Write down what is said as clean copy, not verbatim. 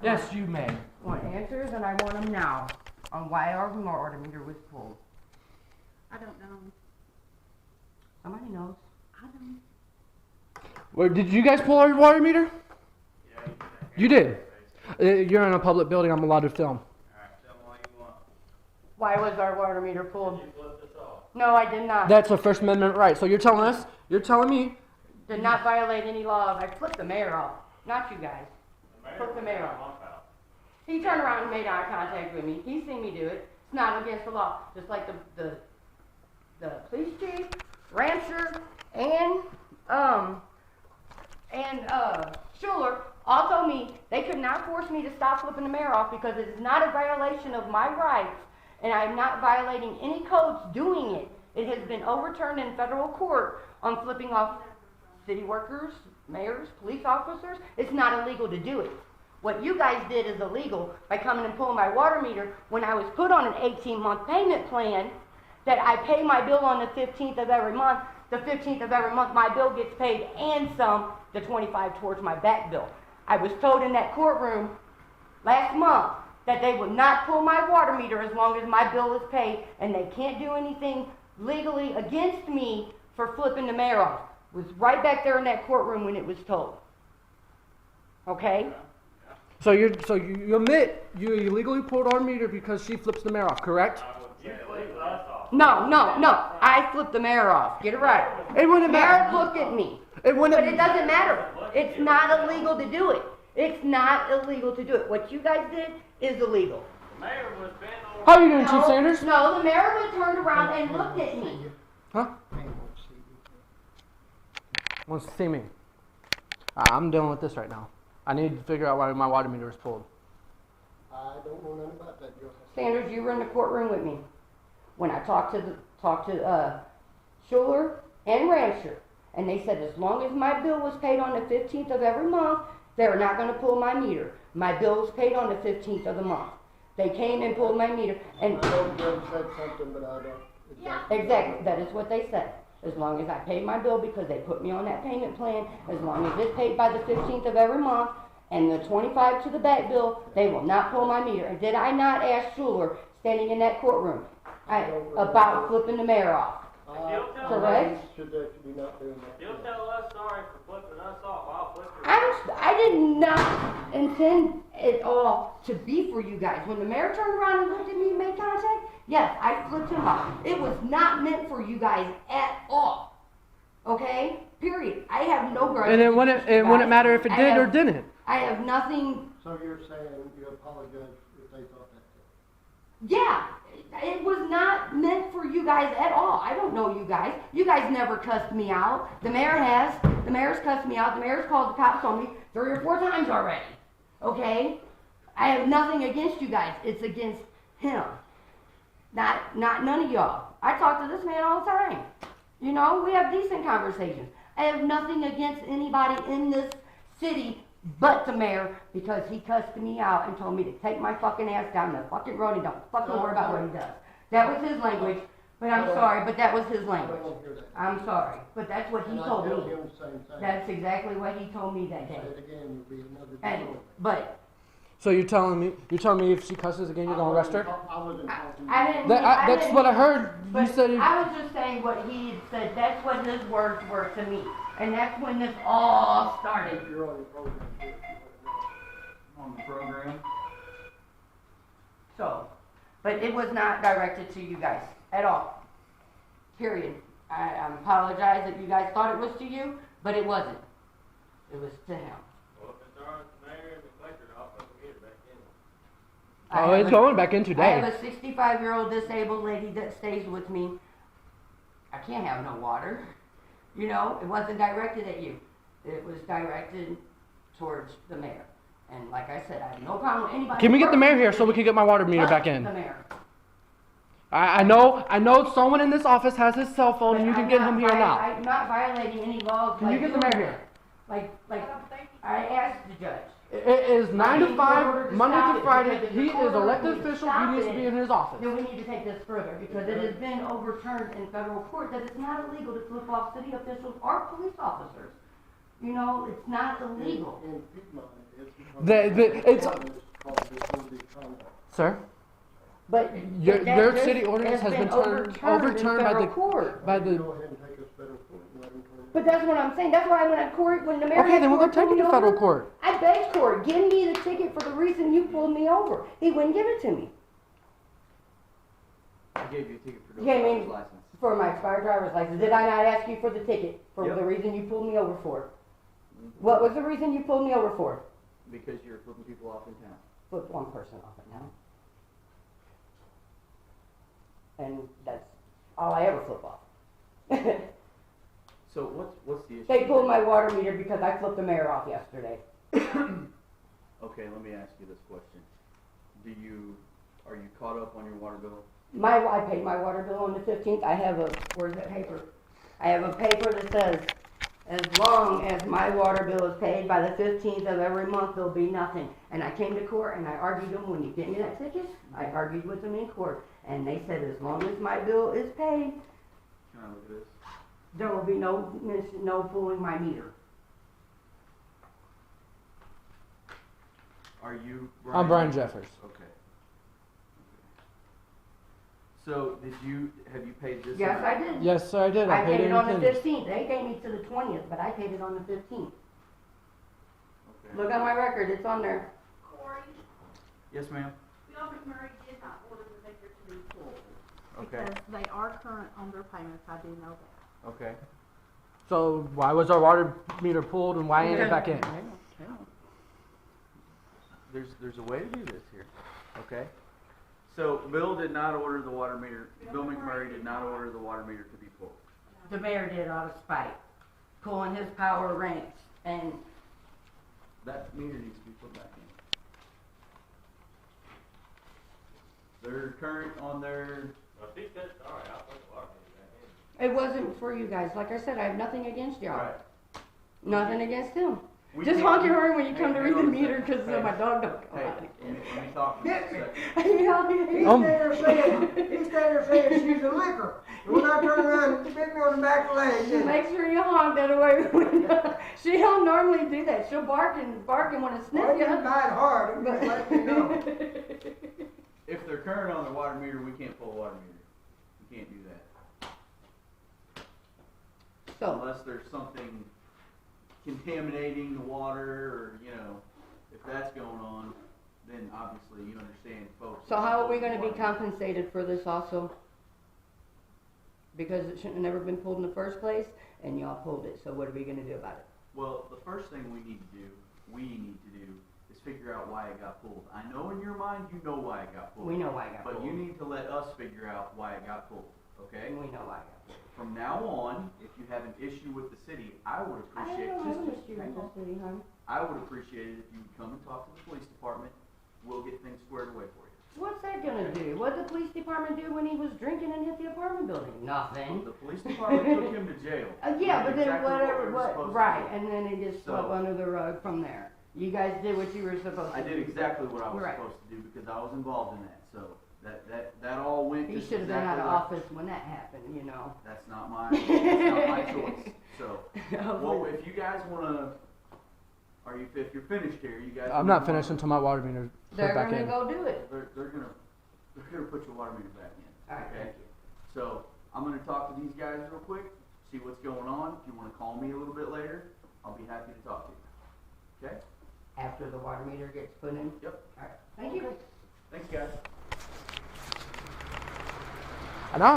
Yes, you may. I want answers, and I want them now on why our water meter was pulled. I don't know. Somebody knows. I don't. Where, did you guys pull our water meter? Yeah, You did. You're in a public building. I'm allowed to film. Alright, tell me what you want. Why was our water meter pulled? You flipped this off. No, I did not. That's a First Amendment right. So you're telling me. Did not violate any laws. I flipped the mayor off, not you guys. Took the mayor off. Bump out. He turned around and made eye contact with me. He's seen me do it. It's not against the law. Just like the police chief, rancher, and Schuler all told me they could not force me to stop flipping the mayor off because it is not a violation of my rights, and I'm not violating any codes doing it. It has been overturned in federal court on flipping off city workers, mayors, police officers. It's not illegal to do it. What you guys did is illegal by coming and pulling my water meter when I was put on an 18-month payment plan that I pay my bill on the 15th of every month. The 15th of every month my bill gets paid and some, the 25 towards my back bill. I was told in that courtroom last month that they would not pull my water meter as long as my bill is paid, and they can't do anything legally against me for flipping the mayor off. It was right back there in that courtroom when it was told. Okay? So you admit you illegally pulled our meter because she flips the mayor off, correct? You flipped us off. No. I flipped the mayor off. Get it right. It wouldn't Mayor matter. looked at me. It wouldn't. But it doesn't matter. It's not illegal to do it. It's not illegal to do it. What you guys did is illegal. The mayor was bent over. How are you doing, Chief Sanders? No, the mayor was turned around and looked at me. Huh? Wants to see me. I'm dealing with this right now. I need to figure out why my water meter was pulled. I don't know nothing about that, Joe. Sanders, you were in the courtroom with me when I talked to Schuler and Rancher, and they said as long as my bill was paid on the 15th of every month, they were not going to pull my meter. My bill was paid on the 15th of the month. They came and pulled my meter, and I know Jim said something, but I don't. exactly, that is what they said. As long as I paid my bill because they put me on that payment plan, as long as it's paid by the 15th of every month, and the 25 to the back bill, they will not pull my meter. And did I not ask Schuler, standing in that courtroom, about flipping the mayor off? Correct? Should be not doing that. You'll tell us sorry for flipping us off. I'll flip her. I did not intend it all to be for you guys. When the mayor turned around and looked at me and made contact, yes, I flipped him off. It was not meant for you guys at all. Okay? Period. I have no grudge. And it wouldn't matter if it did or didn't. I have nothing. So you're saying you apologize if they thought that? Yeah, it was not meant for you guys at all. I don't know you guys. You guys never cussed me out. The mayor has. The mayor's cussed me out. The mayor's called the cops on me 3 or 4 times already. Okay? I have nothing against you guys. It's against him. Not none of y'all. I talk to this man all the time. You know, we have decent conversations. I have nothing against anybody in this city but the mayor, because he cussed me out and told me to take my fucking ass down the fucking road and don't fucking worry about what he does. That was his language, but I'm sorry, but that was his I language. don't want to hear that. I'm sorry, but that's what he And I told tell me. him the same thing. That's exactly what he told me that Say day. it again, you'll be another And, story. but So you're telling me if she cusses again, you're gonna arrest her? I wasn't talking. I didn't. That's what I heard. You But said. I was just saying what he had said. That's what his words were to me, and that's when this all started. You're on your program, too, if you want to know. On the program. So, but it was not directed to you guys at all. Period. I apologize that you guys thought it was to you, but it wasn't. It was to him. Well, if it's all right, the mayor and the collector, I'll fucking get it back in. Oh, it's going back in today. I have a 65-year-old disabled lady that stays with me. I can't have no water. You know, it wasn't directed at you. It was directed towards the mayor. And like I said, I have no problem with anybody. Can we get the mayor here so we can get my water meter but back in? The mayor. I know someone in this office has his cell phone and you But can I'm get not him here now. I'm not violating any laws. Can you get the doing mayor here? that. Like I asked the judge. It is 9 to In order 5, to Monday stop to it, Friday. because He if is the elected order official. stop He needs to it, be in his office. Then we need to take this further because it has been overturned in federal court that it's not illegal to flip off city officials or police officers. You know, it's not illegal. In Piedmont, it is because It's Ordinance called disorderly conduct. sir. But Your that city just ordinance has been overturned in by federal the court. by You the. Go ahead and take us to federal court and let them turn it. But that's what I'm saying. That's why I went to court when the mayor. Okay, had then we'll go court take pull it to me federal over. court. I begged court, give me the ticket for the reason you pulled me over. He wouldn't give it to me. I gave you a ticket for no Yeah, I mean- driver's license. For my expired driver's license. Did I not ask you for the ticket for Yep. the reason you pulled me over for? What was the reason you pulled me over for? Because you're flipping people off in town. Flip one person off it now. And that's all I ever flip off. So what's the issue? They pulled my water meter because I flipped the mayor off yesterday. Okay, let me ask you this question. Are you caught up on your water bill? I paid my water bill on the 15th. I have where's that paper? I have a paper that says, as long as my water bill is paid by the 15th of every month, there'll be nothing. And I came to court and I argued them when you gave me that ticket. I argued with them in court. And they said, as long as my bill is paid, Can I look at this? there will be no pulling my meter. Are you I'm Brian Jeffers. Okay. So have you paid this? Yes, amount? I did. Yes, sir, I did. I paid it on the in 15th. They gave me to the 20th, but I paid it on the 15th. Okay. Look on my record, it's on there. Corey, Yes, ma'am. Bill McMurray did not order the maker to be pulled. Okay. Because they are current on their payments, I do know that. Okay. So why was our water meter pulled and why ain't it back in? Hang on. There's a way to do this here. Okay. So Bill did not order the water meter. Bill McMurray did not order the water meter to be pulled. The mayor did out of spite, pulling his power ranks, and That meter needs to be put back in. They're current on their. Well, if he said sorry, I'll put the water meter back in. it wasn't for you guys. Like I said, I have nothing against y'all. Right. Nothing against him. We Just can't- honk your horn when you come to Hey, read the hang on a meter second. because Hey. my dog don't come Hey, out let me talk to you for a second. again. Um, He's standing there saying she's a liquor. And when I turn around and bit me on the back of the leg, then Make sure you honk that away. She don't normally do that. She'll bark and want to sniff I didn't you. bite hard, I'm just letting you know. If they're current on their water meter, we can't pull a water meter. We can't do that. So, Unless there's something contaminating the water or, if that's going on, then obviously you understand folks. so how are we gonna be compensated for this also? Because it shouldn't have never been pulled in the first place, and y'all pulled it, so what are we gonna do about it? Well, the first thing we need to do is figure out why it got pulled. I know in your mind you know why it got pulled. We know why it got But pulled. you need to let us figure out why it got pulled, okay? We know why it got pulled. From now on, if you have an issue with the city, I would I appreciate, don't have an just, issue hang with on. the city, hon. I would appreciate it if you would come and talk to the police department. We'll get things squared away for you. What's that gonna do? What did the police department do when he was drinking and hit the apartment building? Nothing. The police department took him to jail. Yeah, We but did then exactly whatever, we were supposed to right, do. and then it just So- swept under the rug from there. You guys did what you were supposed to I do. did exactly what I was Right. supposed to do because I was involved in that, so that all went He just should have been out exactly of like- office when that happened, you know. That's not my choice, so. Well, if you guys wanna, if you're finished here, you guys. I'm not finished until my water meter put They're back gonna in. go do it. They're gonna put your water meter back in. Alright, Okay. thank you. So, I'm gonna talk to these guys real quick, see what's going on. If you wanna call me a little bit later, I'll be happy to talk to you. Okay? After the water meter gets put in? Yep. Alright, thank you. Thanks, guys. I know.